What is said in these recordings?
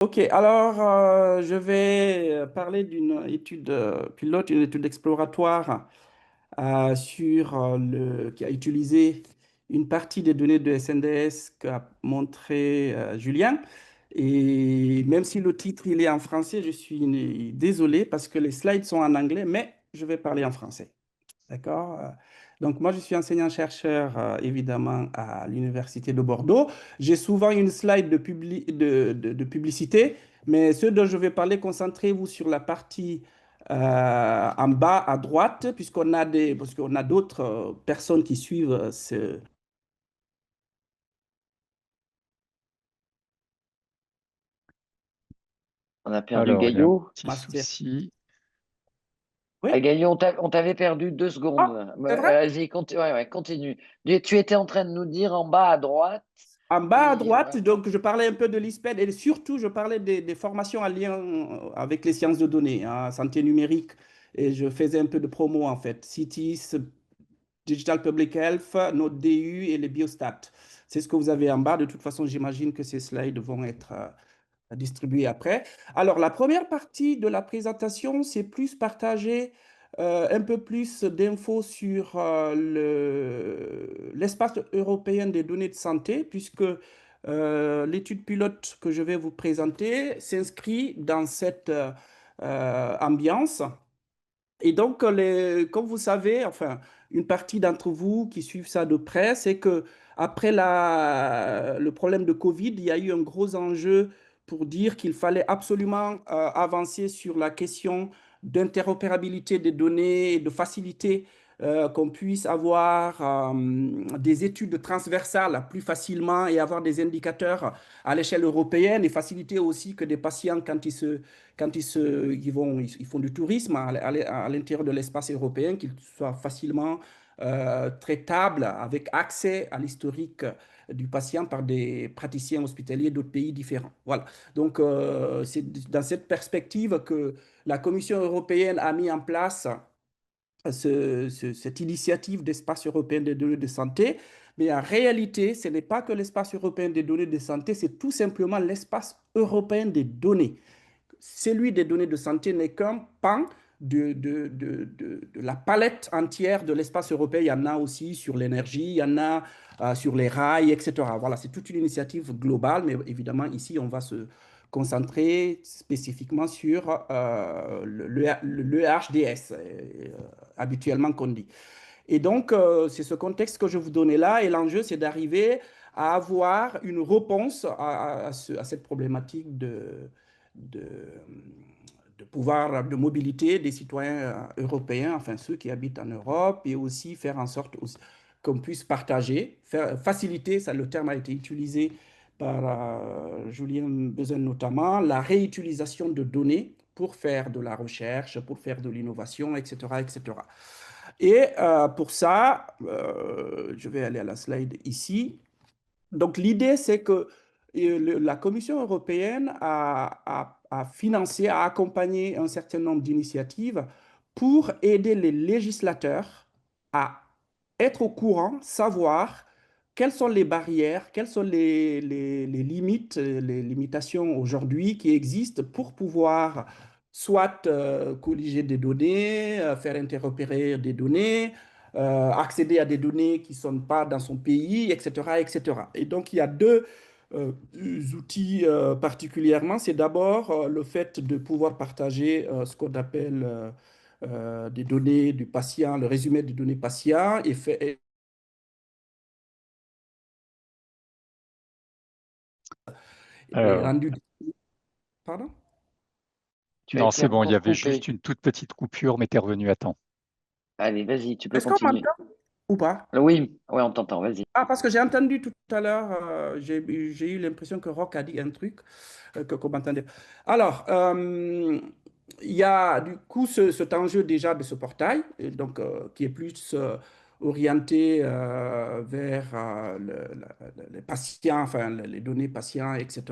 Ok, alors je vais parler d'une étude pilote, une étude exploratoire qui a utilisé une partie des données de SNDS qu'a montré Julien. Et même si le titre il est en français, je suis désolé parce que les slides sont en anglais, mais je vais parler en français. D'accord? Donc, moi, je suis enseignant-chercheur, évidemment, à l'Université de Bordeaux. J'ai souvent une slide de publicité, mais ce dont je vais parler, concentrez-vous sur la partie en bas à droite, parce qu'on a d'autres personnes qui suivent ce On a perdu Alors, il y a un Gaillot. petit master. souci. Oui? Ah, Gaillot, on t'avait perdu 2 secondes. Ah, c'est vrai? Vas-y, ouais, ouais, continue. Tu étais en train de nous dire en bas à droite. En bas à droite, Ouais. donc, je parlais un peu de l'ISPED et surtout, je parlais des formations en lien avec les sciences de données, hein, santé numérique. Et je faisais un peu de promo, en fait. CITIS, Digital Public Health, notre DU et les biostats. C'est ce que vous avez en bas. De toute façon, j'imagine que ces slides vont être distribués après. Alors, la première partie de la présentation, c'est plus partager un peu plus d'infos sur l'espace européen des données de santé, puisque l'étude pilote que je vais vous présenter s'inscrit dans cette ambiance. Et donc, comme vous savez, enfin, une partie d'entre vous qui suivent ça de près, c'est que après le problème de Covid, il y a eu un gros enjeu pour dire qu'il fallait absolument avancer sur la question d'interopérabilité des données et de faciliter qu'on puisse avoir des études transversales plus facilement et avoir des indicateurs à l'échelle européenne et faciliter aussi que des patients, ils font du tourisme à l'intérieur de l'espace européen, qu'ils soient facilement traitables avec accès à l'historique du patient par des praticiens hospitaliers d'autres pays différents. Voilà. Donc, c'est dans cette perspective que la Commission européenne a mis en place cette initiative d'espace européen des données de santé. Mais en réalité, ce n'est pas que l'espace européen des données de santé, c'est tout simplement l'espace européen des données. Celui des données de santé n'est qu'un pan de la palette entière de l'espace européen. Il y en a aussi sur l'énergie, il y en a sur les rails, etc. Voilà, c'est toute une initiative globale, mais évidemment, ici, on va se concentrer spécifiquement sur le HDS, habituellement qu'on dit. Et donc, c'est ce contexte que je vous donnais là, et l'enjeu, c'est d'arriver à avoir une réponse à cette problématique de, de pouvoir de mobilité des citoyens européens, enfin ceux qui habitent en Europe, et aussi faire en sorte qu'on puisse partager, faciliter, ça, le terme a été utilisé par Julien Bezen notamment, la réutilisation de données pour faire de la recherche, pour faire de l'innovation, etc., etc. Et pour ça, je vais aller à la slide ici. Donc, l'idée, c'est que la Commission européenne a financé, a accompagné un certain nombre d'initiatives pour aider les législateurs à être au courant, savoir quelles sont les barrières, quelles sont les limites, les limitations aujourd'hui qui existent pour pouvoir soit colliger des données, faire interopérer des données, accéder à des données qui ne sont pas dans son pays, etc., etc. Et donc, il y a deux outils particulièrement. C'est d'abord le fait de pouvoir partager ce qu'on appelle des données du patient, le résumé des données patients et Alors, rendu. Pardon? Tu as non, été c'est bon, il y encore avait juste coupé. une toute petite coupure, mais tu es revenu à temps. Allez, vas-y, tu peux Est-ce qu'on continuer. m'entend ou pas? Oui, ouais, on t'entend, vas-y. Ah, parce que j'ai entendu tout à l'heure, j'ai eu l'impression que Rock a dit un truc qu'on m'entendait. Alors, il y a du coup cet enjeu déjà de ce portail, et donc, qui est plus orienté vers les patients, enfin les données patients, etc.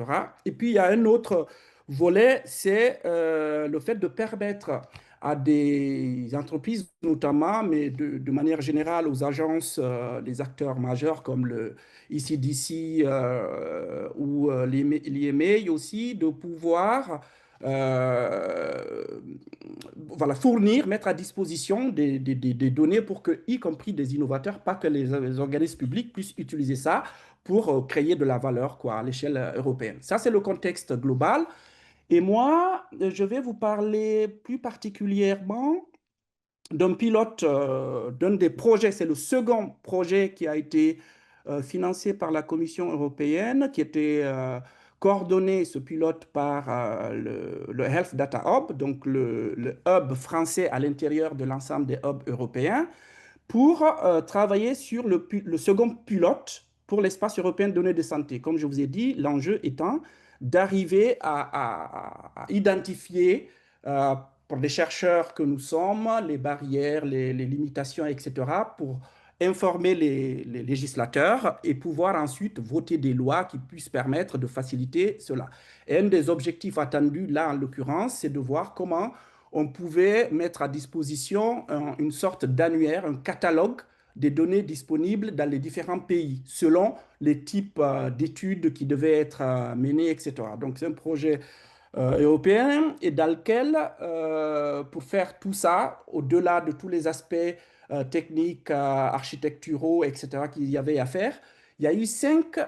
Et puis, il y a un autre volet, c'est le fait de permettre à des entreprises notamment, mais de manière générale aux agences, des acteurs majeurs comme le ECDC ou l'IMA aussi, de pouvoir voilà, fournir, mettre à disposition des données pour que, y compris des innovateurs, pas que les organismes publics puissent utiliser ça pour créer de la valeur quoi, à l'échelle européenne. Ça, c'est le contexte global. Et moi, je vais vous parler plus particulièrement d'un pilote, d'un des projets. C'est le second projet qui a été financé par la Commission européenne, qui était coordonné, ce pilote, par le Health Data Hub, donc le hub français à l'intérieur de l'ensemble des hubs européens pour travailler sur le second pilote pour l'espace européen de données de santé. Comme je vous ai dit, l'enjeu étant d'arriver à identifier, pour les chercheurs que nous sommes, les barrières, les limitations, etc., pour informer les législateurs et pouvoir ensuite voter des lois qui puissent permettre de faciliter cela. Et un des objectifs attendus, là, en l'occurrence, c'est de voir comment on pouvait mettre à disposition une sorte d'annuaire, un catalogue des données disponibles dans les différents pays, selon les types d'études qui devaient être menées, etc. Donc, c'est un projet européen et dans lequel, pour faire tout ça, au-delà de tous les aspects techniques, architecturaux, etc., qu'il y avait à faire, il y a eu 5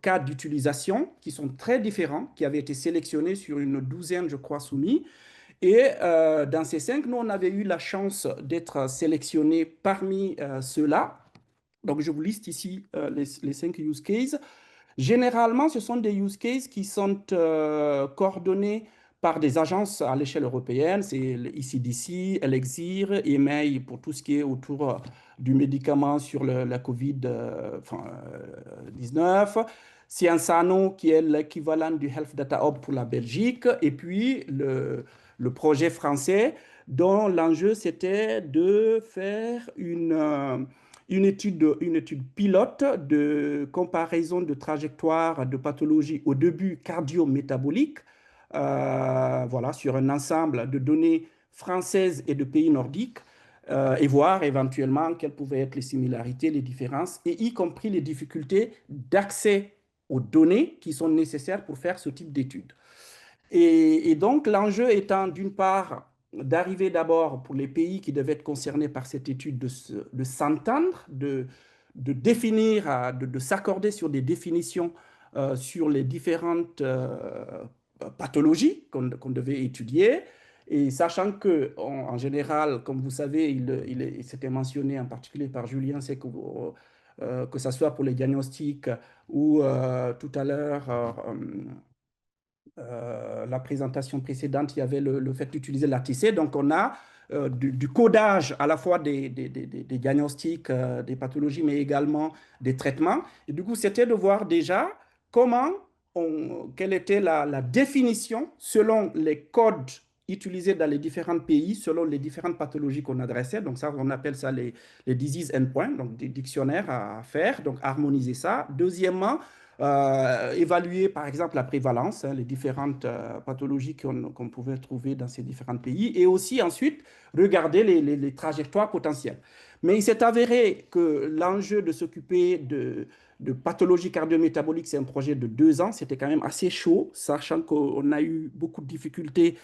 cas d'utilisation qui sont très différents, qui avaient été sélectionnés sur une douzaine, je crois, soumis. Et dans ces 5, nous, on avait eu la chance d'être sélectionnés parmi ceux-là. Donc, je vous liste ici les 5 use cases. Généralement, ce sont des use cases qui sont coordonnés par des agences à l'échelle européenne. C'est le ECDC, Elixir, EMEI pour tout ce qui est autour du médicament sur la COVID-19. Sciensano, qui est l'équivalent du Health Data Hub pour la Belgique. Et puis, le projet français, dont l'enjeu, c'était de faire une étude pilote de comparaison de trajectoire de pathologie au début cardio-métabolique, voilà, sur un ensemble de données françaises et de pays nordiques, et voir éventuellement quelles pouvaient être les similarités, les différences, et y compris les difficultés d'accès aux données qui sont nécessaires pour faire ce type d'études. Et donc, l'enjeu étant d'une part d'arriver d'abord pour les pays qui devaient être concernés par cette étude de s'entendre, de définir, de s'accorder sur des définitions sur les différentes pathologies qu'on devait étudier. Et sachant que, en général, comme vous savez, c'était mentionné en particulier par Julien, c'est que ce soit pour les diagnostics ou tout à l'heure, la présentation précédente, il y avait le fait d'utiliser l'ATC. Donc, on a du codage à la fois des diagnostics, des pathologies, mais également des traitements. Et du coup, c'était de voir déjà quelle était la définition selon les codes utilisés dans les différents pays, selon les différentes pathologies qu'on adressait. Donc, ça, on appelle ça les disease endpoints, donc des dictionnaires à faire, donc harmoniser ça. Deuxièmement, évaluer par exemple la prévalence, les différentes pathologies qu'on pouvait trouver dans ces différents pays, et aussi ensuite regarder les trajectoires potentielles. Mais il s'est avéré que l'enjeu de s'occuper de pathologie cardio-métabolique, c'est un projet de 2 ans, c'était quand même assez chaud, sachant qu'on a eu beaucoup de difficultés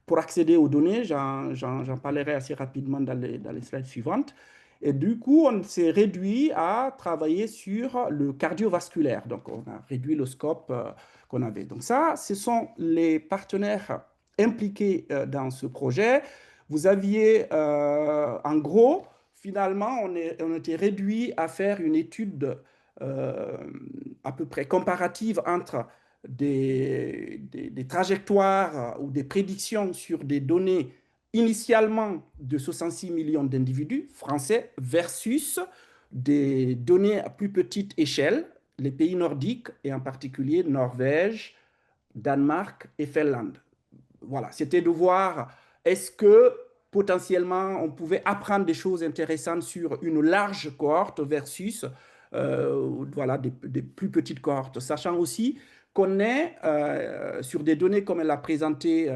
pour accéder aux données. J'en parlerai assez rapidement dans les slides suivantes. Et du coup, on s'est réduit à travailler sur le cardiovasculaire. Donc, on a réduit le scope qu'on avait. Donc, ça, ce sont les partenaires impliqués dans ce projet. Vous aviez, en gros, finalement, on était réduit à faire une étude à peu près comparative entre des trajectoires ou des prédictions sur des données initialement de 66 millions d'individus français versus des données à plus petite échelle, les pays nordiques et en particulier Norvège, Danemark et Finlande. Voilà, c'était de voir est-ce que potentiellement on pouvait apprendre des choses intéressantes sur une large cohorte versus voilà, des plus petites cohortes, sachant aussi qu'on est sur des données comme elle l'a présenté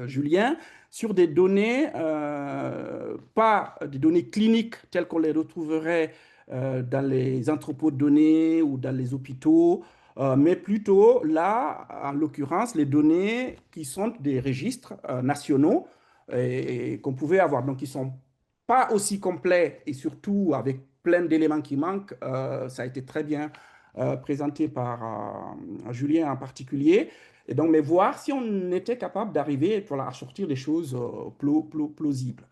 Julien, sur des données, pas des données cliniques telles qu'on les retrouverait dans les entrepôts de données ou dans les hôpitaux, mais plutôt là, en l'occurrence, les données qui sont des registres nationaux et qu'on pouvait avoir. Donc, ils ne sont pas aussi complets et surtout avec plein d'éléments qui manquent. Ça a été très bien présenté par Julien en particulier. Et donc, mais voir si on était capable d'arriver voilà, à sortir des choses plausibles.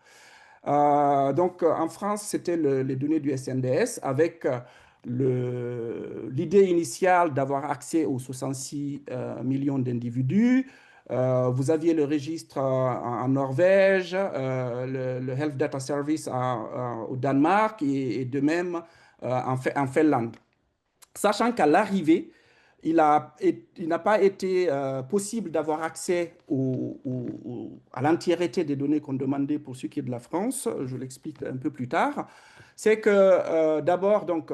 Donc, en France, c'était les données du SNDS avec l'idée initiale d'avoir accès aux 66 millions d'individus. Vous aviez le registre en Norvège, le Health Data Service au Danemark et de même en Finlande. Sachant qu'à l'arrivée, il n'a pas été possible d'avoir accès à l'entièreté des données qu'on demandait pour ce qui est de la France. Je l'explique un peu plus tard. C'est que d'abord, donc,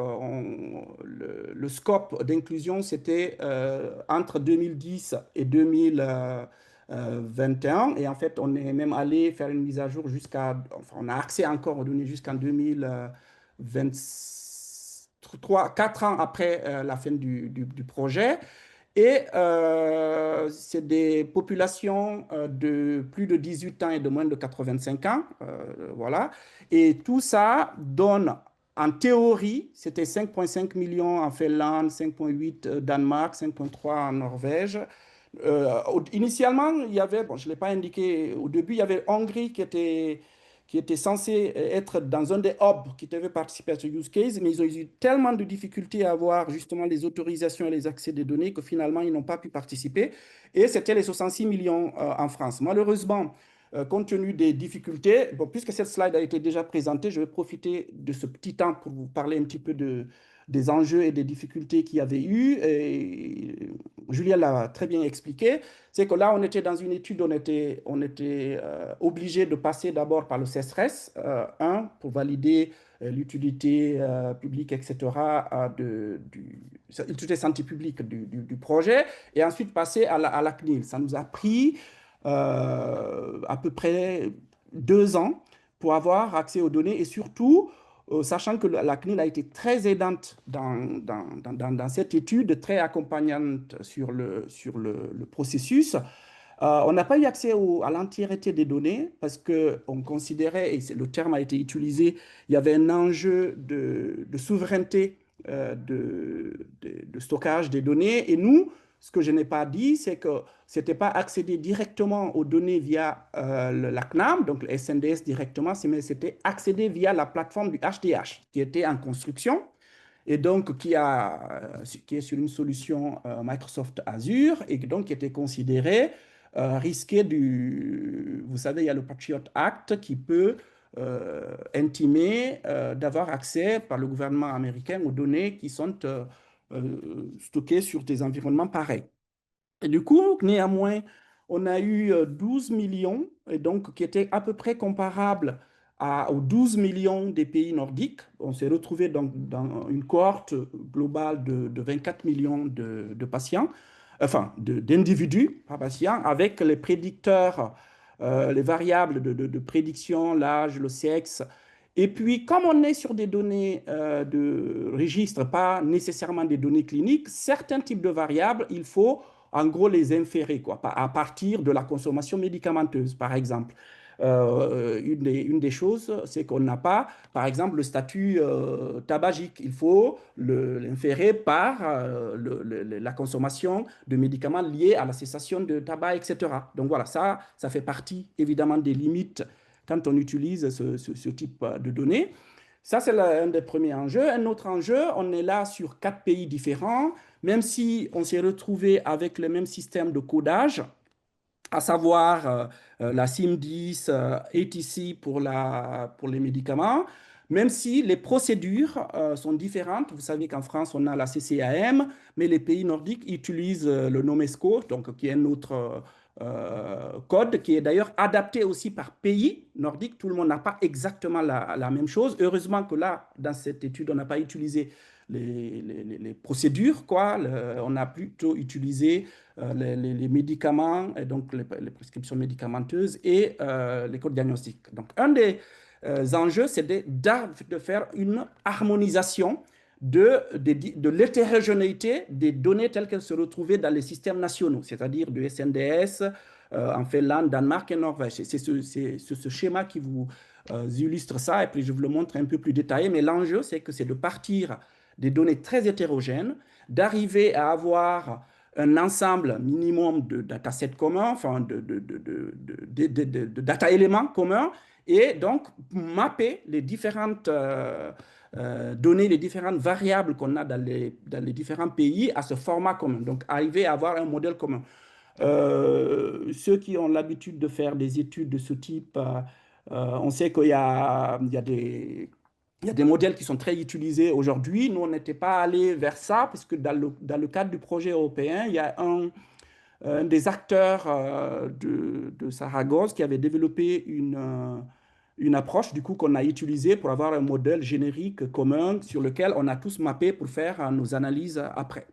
le scope d'inclusion, c'était entre 2010 et 2021. Et en fait, on est même allé faire une mise à jour enfin, on a accès encore aux données jusqu'en 2023, 4 ans après la fin du projet. Et c'est des populations de plus de 18 ans et de moins de 85 ans. Voilà. Et tout ça donne, en théorie, c'était 5,5 millions en Finlande, 5,8 Danemark, 5,3 en Norvège. Initialement, il y avait, bon, je ne l'ai pas indiqué au début, il y avait Hongrie qui était censé être dans un des hubs qui devait participer à ce use case, mais ils ont eu tellement de difficultés à avoir justement les autorisations et les accès des données que finalement, ils n'ont pas pu participer. Et c'était les 66 millions en France. Malheureusement, compte tenu des difficultés, bon, puisque cette slide a été déjà présentée, je vais profiter de ce petit temps pour vous parler un petit peu des enjeux et des difficultés qu'il y avait eu. Et Julien l'a très bien expliqué. C'est que là, on était dans une étude, on était obligé de passer d'abord par le CESRES, pour valider l'utilité publique, etc., l'utilité santé publique du projet, et ensuite passer à la CNIL. Ça nous a pris à peu près 2 ans pour avoir accès aux données et surtout, sachant que la CNIL a été très aidante dans cette étude, très accompagnante sur le processus. On n'a pas eu accès à l'entièreté des données parce qu'on considérait, et le terme a été utilisé, il y avait un enjeu de souveraineté de stockage des données. Et nous, ce que je n'ai pas dit, c'est que ce n'était pas accéder directement aux données via la CNAM, donc le SNDS directement, mais c'était accéder via la plateforme du HDH qui était en construction et donc qui est sur une solution Microsoft Azure et donc qui était considéré risqué vous savez, il y a le Patriot Act qui peut intimer d'avoir accès par le gouvernement américain aux données qui sont stockées sur des environnements pareils. Et du coup, néanmoins, on a eu 12 millions, et donc qui étaient à peu près comparables aux 12 millions des pays nordiques. On s'est retrouvé donc dans une cohorte globale de 24 millions de patients, enfin d'individus, pas patients, avec les prédicteurs, les variables de prédiction, l'âge, le sexe. Et puis, comme on est sur des données de registre, pas nécessairement des données cliniques, certains types de variables, il faut en gros les inférer, quoi, à partir de la consommation médicamenteuse, par exemple. Une des choses, c'est qu'on n'a pas, par exemple, le statut tabagique. Il faut l'inférer par la consommation de médicaments liés à la cessation de tabac, etc. Donc voilà, ça fait partie évidemment des limites quand on utilise ce type de données. Ça, c'est un des premiers enjeux. Un autre enjeu, on est là sur 4 pays différents, même si on s'est retrouvé avec le même système de codage, à savoir la SIM10, ATC pour les médicaments, même si les procédures sont différentes. Vous savez qu'en France, on a la CCAM, mais les pays nordiques utilisent le NOMESCO, donc, qui est un autre code, qui est d'ailleurs adapté aussi par pays nordique. Tout le monde n'a pas exactement la même chose. Heureusement que là, dans cette étude, on n'a pas utilisé les procédures, quoi. On a plutôt utilisé les médicaments, et donc les prescriptions médicamenteuses et les codes diagnostiques. Donc, un des enjeux, c'est de faire une harmonisation de l'hétérogénéité des données telles qu'elles se retrouvaient dans les systèmes nationaux, c'est-à-dire du SNDS en Finlande, Danemark et Norvège. C'est ce schéma qui vous illustre ça, et puis je vous le montre un peu plus détaillé, mais l'enjeu, c'est que c'est de partir des données très hétérogènes, d'arriver à avoir un ensemble minimum de datasets communs, enfin de data éléments communs, et donc mapper les différentes donner les différentes variables qu'on a dans les différents pays à ce format commun. Donc, arriver à avoir un modèle commun. Ceux qui ont l'habitude de faire des études de ce type, on sait il y a des modèles qui sont très utilisés aujourd'hui. Nous, on n'était pas allé vers ça, parce que dans le cadre du projet européen, il y a un des acteurs de Saragosse qui avait développé une approche du coup qu'on a utilisée pour avoir un modèle générique commun sur lequel on a tous mappé pour faire nos analyses après.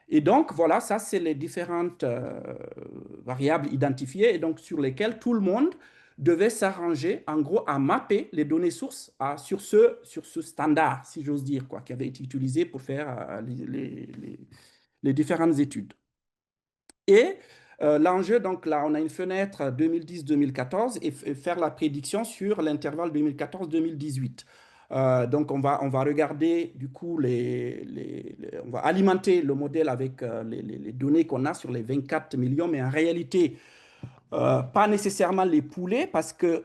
Et donc, voilà, ça, c'est les différentes variables identifiées et donc sur lesquelles tout le monde devait s'arranger, en gros, à mapper les données sources sur ce standard, si j'ose dire, quoi, qui avait été utilisé pour faire les différentes études. Et l'enjeu, donc là, on a une fenêtre 2010-2014 et faire la prédiction sur l'intervalle 2014-2018. Donc, on va regarder, du coup, on va alimenter le modèle avec les données qu'on a sur les 24 millions, mais en réalité, pas nécessairement les pouler parce que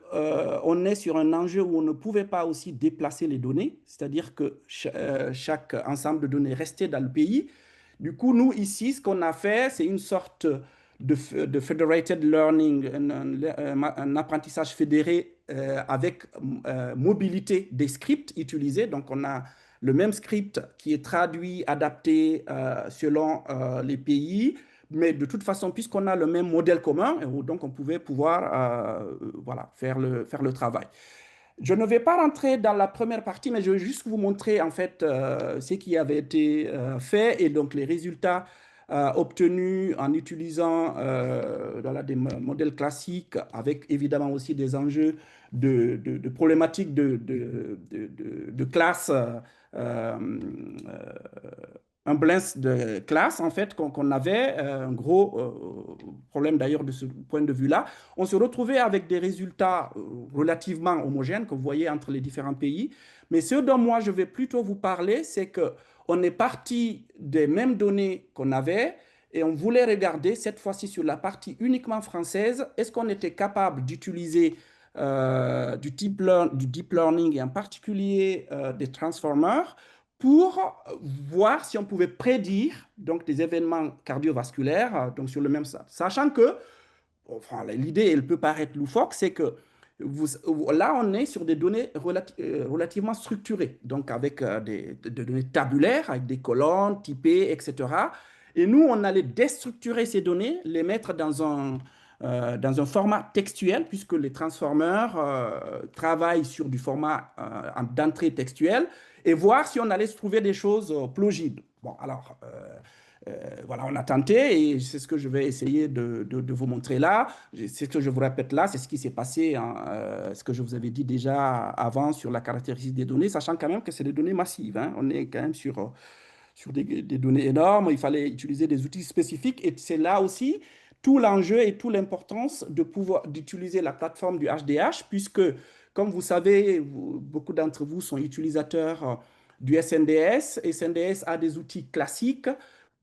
on est sur un enjeu où on ne pouvait pas aussi déplacer les données, c'est-à-dire que chaque ensemble de données restait dans le pays. Du coup, nous, ici, ce qu'on a fait, c'est une sorte de federated learning, un apprentissage fédéré avec mobilité des scripts utilisés. Donc, on a le même script qui est traduit, adapté selon les pays. Mais de toute façon, puisqu'on a le même modèle commun, donc on pouvait pouvoir voilà, faire le travail. Je ne vais pas rentrer dans la première partie, mais je vais juste vous montrer en fait ce qui avait été fait et donc les résultats obtenus en utilisant voilà, des modèles classiques avec évidemment aussi des enjeux de problématiques de classe, un blend de classe en fait qu'on avait, un gros problème d'ailleurs de ce point de vue-là. On se retrouvait avec des résultats relativement homogènes que vous voyez entre les différents pays. Mais ce dont moi je vais plutôt vous parler, c'est qu'on est parti des mêmes données qu'on avait et on voulait regarder cette fois-ci sur la partie uniquement française, est-ce qu'on était capable d'utiliser du deep learning et en particulier des transformers pour voir si on pouvait prédire donc, des événements cardiovasculaires donc sur le même stade. Sachant que enfin, l'idée, elle peut paraître loufoque, c'est que là, on est sur des données relativement structurées, donc avec des données tabulaires, avec des colonnes typées, etc. Et nous, on allait déstructurer ces données, les mettre dans un format textuel, puisque les transformers travaillent sur du format d'entrée textuelle, et voir si on allait se trouver des choses plausibles. Bon, alors, voilà, on a tenté et c'est ce que je vais essayer de vous montrer là. C'est ce que je vous répète là, c'est ce qui s'est passé, hein, ce que je vous avais dit déjà avant sur la caractéristique des données, sachant quand même que c'est des données massives. Hein. On est quand même sur des données énormes. Il fallait utiliser des outils spécifiques et c'est là aussi tout l'enjeu et toute l'importance d'utiliser la plateforme du HDH, puisque, comme vous savez, beaucoup d'entre vous sont utilisateurs du SNDS. SNDS a des outils classiques,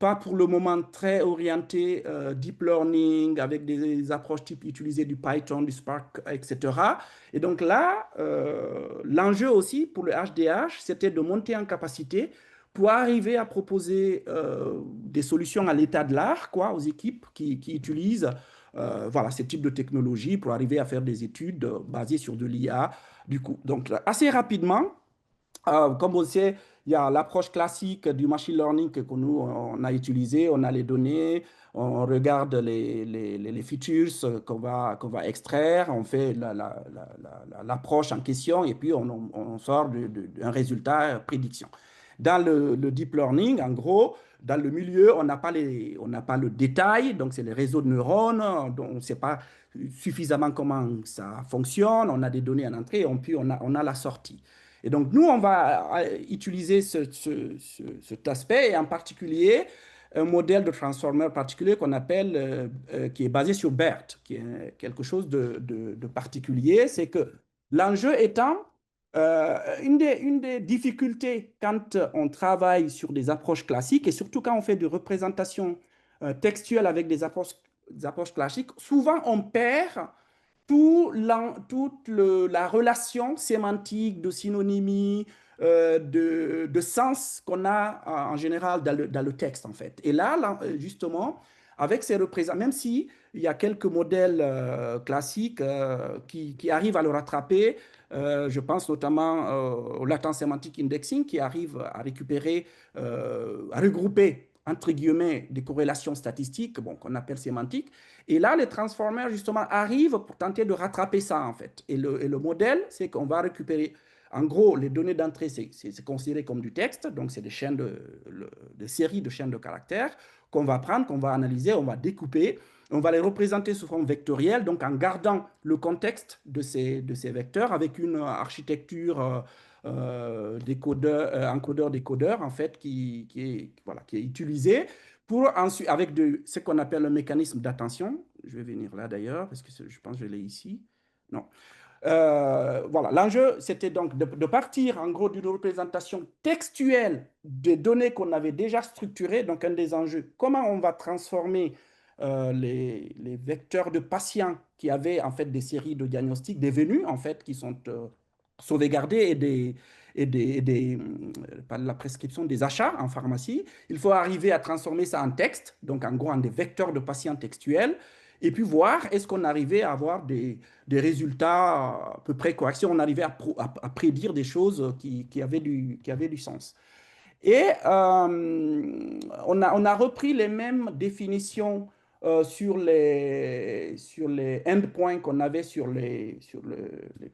pas pour le moment très orientés deep learning, avec des approches type utiliser du Python, du Spark, etc. Et donc là, l'enjeu aussi pour le HDH, c'était de monter en capacité pour arriver à proposer des solutions à l'état de l'art, quoi, aux équipes qui utilisent voilà, ce type de technologie pour arriver à faire des études basées sur de l'IA. Du coup, donc assez rapidement, comme on sait, il y a l'approche classique du machine learning que nous, on a utilisé, on a les données, on regarde les features qu'on va extraire, on fait l'approche en question et puis on sort un résultat prédiction. Dans le deep learning, en gros, dans le milieu, on n'a pas le détail, donc c'est les réseaux de neurones, dont on ne sait pas suffisamment comment ça fonctionne, on a des données en entrée, et puis on a la sortie. Et donc, nous, on va utiliser cet aspect, et en particulier, un modèle de transformer particulier qu'on appelle, qui est basé sur BERT, qui est quelque chose de particulier. C'est que l'enjeu étant, une des difficultés quand on travaille sur des approches classiques, et surtout quand on fait des représentations textuelles avec des approches classiques, souvent on perd toute la relation sémantique, de synonymie, de sens qu'on a en général dans le texte, en fait. Et là, justement, avec ces représentations, même s'il y a quelques modèles classiques qui arrivent à le rattraper, je pense notamment au latent semantic indexing qui arrive à récupérer, à regrouper entre guillemets des corrélations statistiques, bon, qu'on appelle sémantiques. Et là, les transformers, justement, arrivent pour tenter de rattraper ça, en fait. Et le modèle, c'est qu'on va récupérer, en gros, les données d'entrée, c'est considéré comme du texte, donc c'est des séries de chaînes de caractères qu'on va prendre, qu'on va analyser, on va découper, on va les représenter sous forme vectorielle, donc en gardant le contexte de ces vecteurs avec une architecture encodeur-décodeur, en fait, qui est utilisée pour ensuite, avec ce qu'on appelle un mécanisme d'attention. Je vais venir là d'ailleurs, parce que je pense que je l'ai ici. Non. Voilà, l'enjeu, c'était donc de partir en gros d'une représentation textuelle des données qu'on avait déjà structurées. Donc, un des enjeux, comment on va transformer les vecteurs de patients qui avaient en fait des séries de diagnostics devenus en fait qui sont sauvegardés par la prescription des achats en pharmacie. Il faut arriver à transformer ça en texte, donc en gros en des vecteurs de patients textuels, et puis voir est-ce qu'on arrivait à avoir des résultats à peu près corrects, si on arrivait à prédire des choses qui avaient du sens. Et on a repris les mêmes définitions sur les endpoints qu'on avait sur les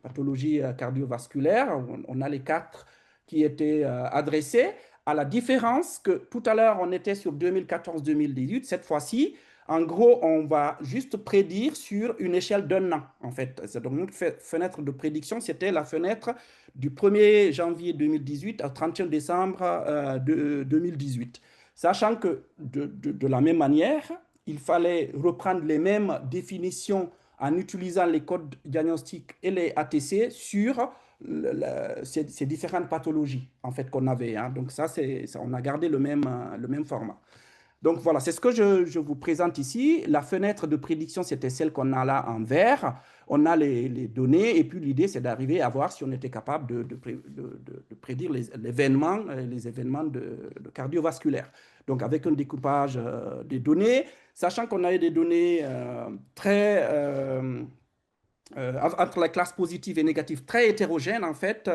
pathologies cardiovasculaires. On a les 4 qui étaient adressés, à la différence que tout à l'heure, on était sur 2014-2018. Cette fois-ci, en gros, on va juste prédire sur une échelle d'un an, en fait. Donc, notre fenêtre de prédiction, c'était la fenêtre du 1er janvier 2018 au 31 décembre 2018. Sachant que de la même manière, il fallait reprendre les mêmes définitions en utilisant les codes diagnostiques et les ATC sur ces différentes pathologies en fait, qu'on avait. Hein. Donc ça, on a gardé le même format. Donc voilà, c'est ce que je vous présente ici. La fenêtre de prédiction, c'était celle qu'on a là en vert. On a les données et puis l'idée, c'est d'arriver à voir si on était capable de prédire les événements cardiovasculaires. Donc avec un découpage des données, sachant qu'on avait des données entre la classe positive et négative très hétérogène, en fait,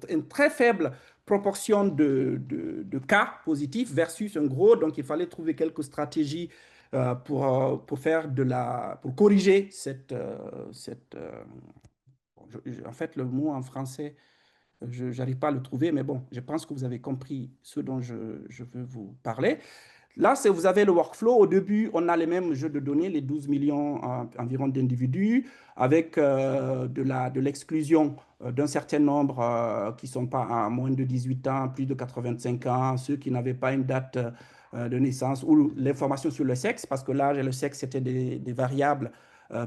une très faible proportion de cas positifs versus un gros. Donc, il fallait trouver quelques stratégies pour corriger en fait, le mot en français, je n'arrive pas à le trouver, mais bon, je pense que vous avez compris ce dont je veux vous parler. Là, vous avez le workflow. Au début, on a les mêmes jeux de données, les 12 millions environ d'individus, avec de l'exclusion d'un certain nombre qui ne sont pas à moins de 18 ans, plus de 85 ans, ceux qui n'avaient pas une date de naissance ou l'information sur le sexe, parce que l'âge et le sexe, c'était des variables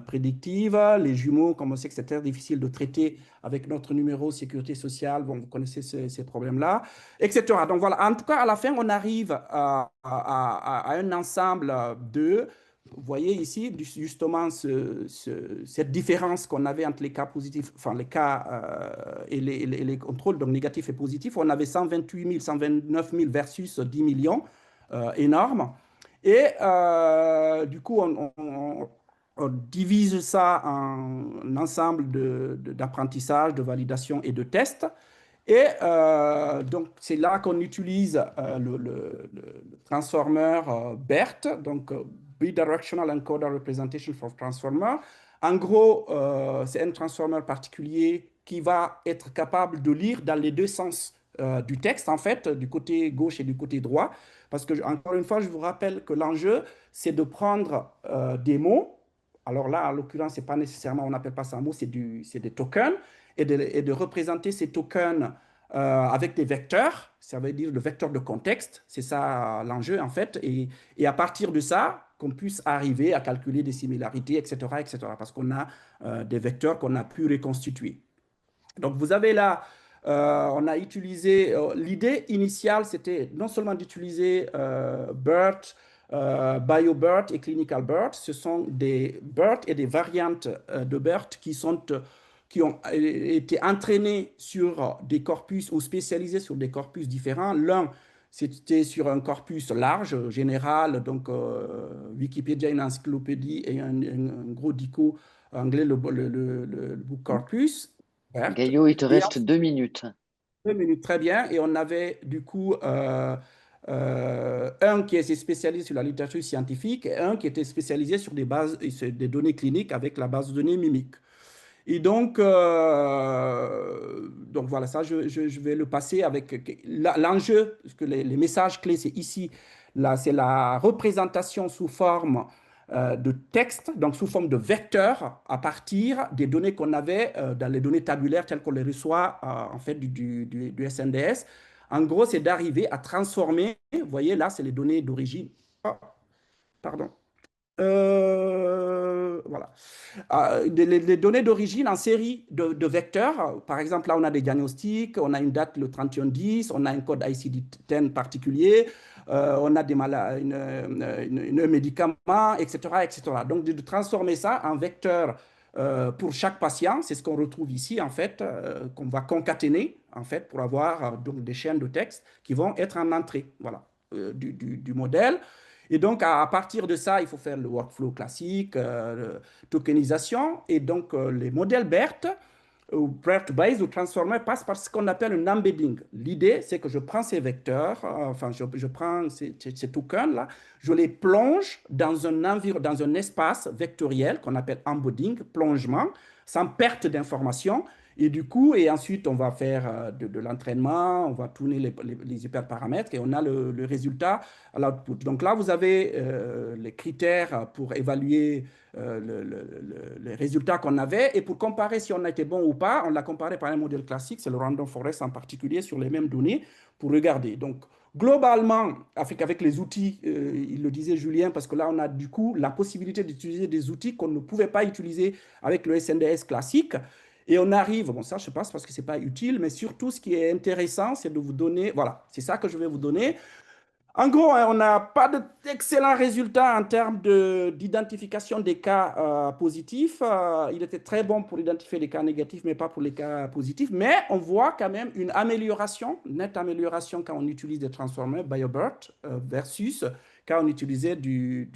prédictives. Les jumeaux, comme on sait que c'est très difficile de traiter avec notre numéro sécurité sociale, bon, vous connaissez ces problèmes-là, etc. Donc voilà, en tout cas, à la fin, on arrive à un ensemble vous voyez ici, justement, cette différence qu'on avait entre les cas positifs, enfin les cas et les contrôles, donc négatifs et positifs. On avait 128 000, 129 000 versus 10 millions, énorme. Et du coup, on divise ça en un ensemble d'apprentissage, de validation et de tests. Et donc, c'est là qu'on utilise le transformer BERT, donc Bidirectional Encoder Representation for Transformer. En gros, c'est un transformer particulier qui va être capable de lire dans les deux sens du texte, en fait, du côté gauche et du côté droit. Parce que, encore une fois, je vous rappelle que l'enjeu, c'est de prendre des mots. Alors là, en l'occurrence, c'est pas nécessairement, on n'appelle pas ça un mot, c'est des tokens, et de représenter ces tokens avec des vecteurs. Ça veut dire le vecteur de contexte. C'est ça l'enjeu, en fait. Et à partir de ça, qu'on puisse arriver à calculer des similarités, etc., etc., parce qu'on a des vecteurs qu'on a pu reconstituer. Donc, vous avez là, on a utilisé, l'idée initiale, c'était non seulement d'utiliser BERT, BioBERT et Clinical BERT. Ce sont des BERT et des variantes de BERT qui ont été entraînés sur des corpus ou spécialisés sur des corpus différents. L'un, c'était sur un corpus large, général, donc Wikipédia, une encyclopédie et un gros dico anglais, le book corpus. Certes. Gaillot, il te Et reste 2 minutes. 2 minutes, très bien. Et on avait du coup un qui était spécialisé sur la littérature scientifique et un qui était spécialisé sur des bases, sur des données cliniques avec la base de données mimique. Et donc voilà, ça, je vais le passer avec l'enjeu, parce que les messages clés, c'est ici, là, c'est la représentation sous forme de texte, donc sous forme de vecteur, à partir des données qu'on avait dans les données tabulaires telles qu'on les reçoit en fait du SNDS. En gros, c'est d'arriver à transformer, vous voyez, là, c'est les données d'origine. Oh, pardon. Voilà. Les données d'origine en série de vecteurs. Par exemple, là, on a des diagnostics, on a une date le 31-10, on a un code ICD-10 particulier, on a un médicament, etc., etc. Donc, de transformer ça en vecteur pour chaque patient, c'est ce qu'on retrouve ici, en fait, qu'on va concaténer, en fait, pour avoir donc des chaînes de texte qui vont être en entrée, voilà, du modèle. Et donc, à partir de ça, il faut faire le workflow classique, tokenisation. Et donc, les modèles BERT ou BERT-based ou transformers passent par ce qu'on appelle un embedding. L'idée, c'est que je prends ces vecteurs, enfin, je prends ces tokens-là, je les plonge dans dans un espace vectoriel qu'on appelle embedding, plongement, sans perte d'information. Et du coup, et ensuite, on va faire de l'entraînement, on va tourner les hyperparamètres et on a le résultat à l'output. Donc là, vous avez les critères pour évaluer les résultats qu'on avait et pour comparer si on a été bon ou pas, on l'a comparé par un modèle classique, c'est le Random Forest en particulier, sur les mêmes données pour regarder. Donc, globalement, avec les outils, il le disait Julien, parce que là, on a du coup la possibilité d'utiliser des outils qu'on ne pouvait pas utiliser avec le SNDS classique. Et on arrive, bon ça je passe parce que ce n'est pas utile, mais surtout ce qui est intéressant, c'est de vous donner, voilà, c'est ça que je vais vous donner. En gros, hein, on n'a pas d'excellents résultats en termes d'identification des cas positifs. Il était très bon pour identifier les cas négatifs, mais pas pour les cas positifs. Mais on voit quand même une amélioration, une nette amélioration quand on utilise des transformers BioBERT versus quand on utilisait du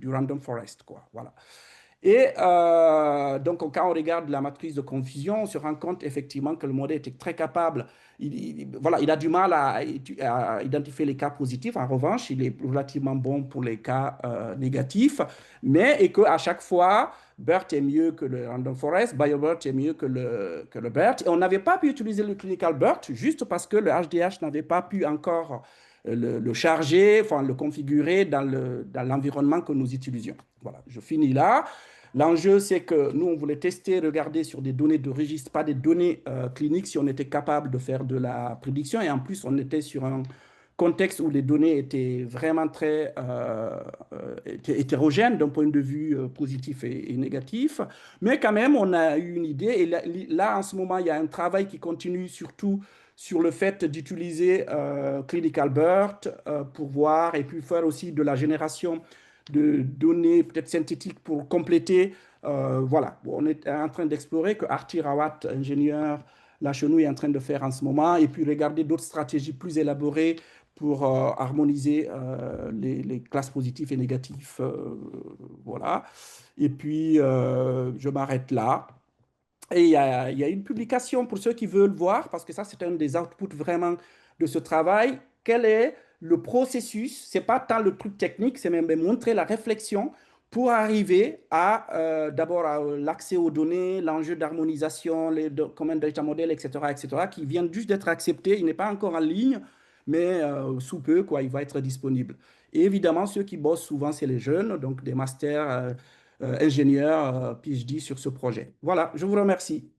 Random Forest, quoi. Voilà. Et donc, quand on regarde la matrice de confusion, on se rend compte effectivement que le modèle était très capable. Voilà, il a du mal à identifier les cas positifs. En revanche, il est relativement bon pour les cas négatifs. Et qu'à chaque fois, BERT est mieux que le Random Forest, BioBERT est mieux que le BERT. Et on n'avait pas pu utiliser le Clinical BERT juste parce que le HDH n'avait pas pu encore le charger, enfin le configurer dans l'environnement que nous utilisions. Voilà, je finis là. L'enjeu, c'est que nous, on voulait tester, regarder sur des données de registre, pas des données cliniques, si on était capable de faire de la prédiction. Et en plus, on était sur un contexte où les données étaient vraiment très hétérogènes d'un point de vue positif et négatif. Mais quand même, on a eu une idée. Et là, en ce moment, il y a un travail qui continue surtout sur le fait d'utiliser Clinical BERT pour voir et puis faire aussi de la génération de données peut-être synthétiques pour compléter. Voilà, on est en train d'explorer que Arti Rawat, ingénieur là chez nous, est en train de faire en ce moment, et puis regarder d'autres stratégies plus élaborées pour harmoniser les classes positives et négatives. Voilà. Et puis, je m'arrête là. Et il y a une publication pour ceux qui veulent voir, parce que ça, c'est un des outputs vraiment de ce travail. Quel est le processus? Ce n'est pas tant le truc technique, c'est même montrer la réflexion pour arriver à d'abord à l'accès aux données, l'enjeu d'harmonisation, les common data model, etc., qui viennent juste d'être acceptés. Il n'est pas encore en ligne, mais sous peu, quoi, il va être disponible. Et évidemment, ceux qui bossent souvent, c'est les jeunes, donc des masters ingénieurs, PhD sur ce projet. Voilà, je vous remercie.